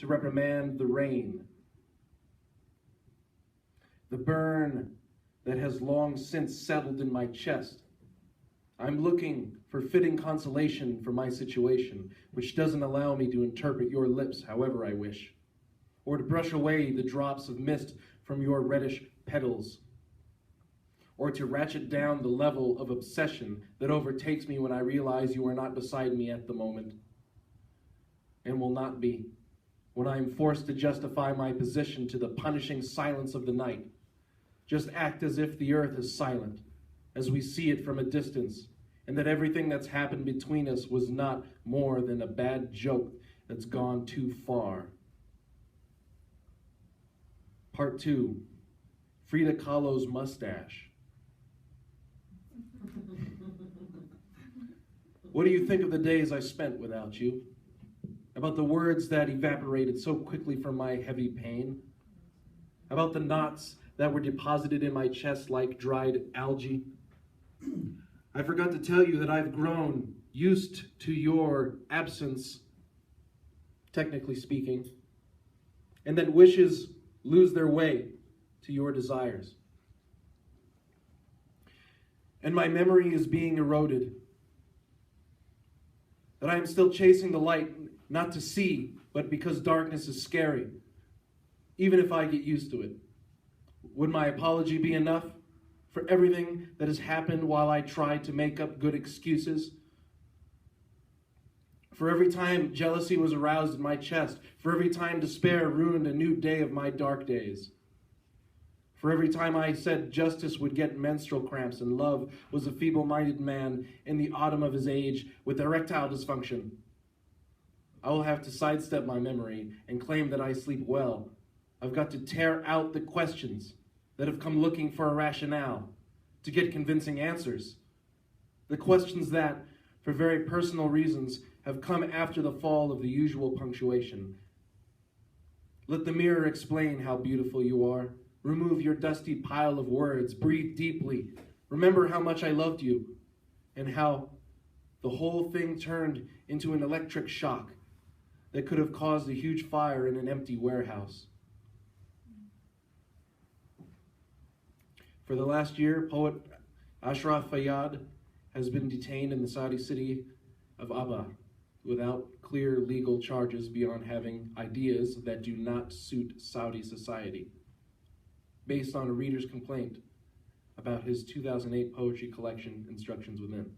to reprimand the rain. The burn that has long since settled in my chest. I'm looking for fitting consolation for my situation, which doesn't allow me to interpret your lips however I wish, or to brush away the drops of mist from your reddish petals, or to ratchet down the level of obsession that overtakes me when I realize you are not beside me at the moment, and will not be, when I am forced to justify my position to the punishing silence of the night. Just act as if the earth is silent, as we see it from a distance, and that everything that's happened between us was not more than a bad joke that's gone too far. Part 2, Frida Kahlo's mustache. What do you think of the days I spent without you? About the words that evaporated so quickly from my heavy pain? About the knots that were deposited in my chest like dried algae? I forgot to tell you that I've grown used to your absence, technically speaking, and that wishes lose their way to your desires. And my memory is being eroded, that I am still chasing the light, not to see, but because darkness is scary, even if I get used to it. Would my apology be enough for everything that has happened while I try to make up good excuses? For every time jealousy was aroused in my chest, for every time despair ruined a new day of my dark days, for every time I said justice would get menstrual cramps and love was a feeble-minded man in the autumn of his age with erectile dysfunction, I will have to sidestep my memory and claim that I sleep well. I've got to tear out the questions that have come looking for a rationale to get convincing answers. The questions that, for very personal reasons, have come after the fall of the usual punctuation. Let the mirror explain how beautiful you are. Remove your dusty pile of words. Breathe deeply. Remember how much I loved you and how the whole thing turned into an electric shock that could have caused a huge fire in an empty warehouse. For the last year, poet Ashraf Fayadh has been detained in the Saudi city of Aba without clear legal charges beyond having ideas that do not suit Saudi society, based on a reader's complaint about his 2008 poetry collection, Instructions Within.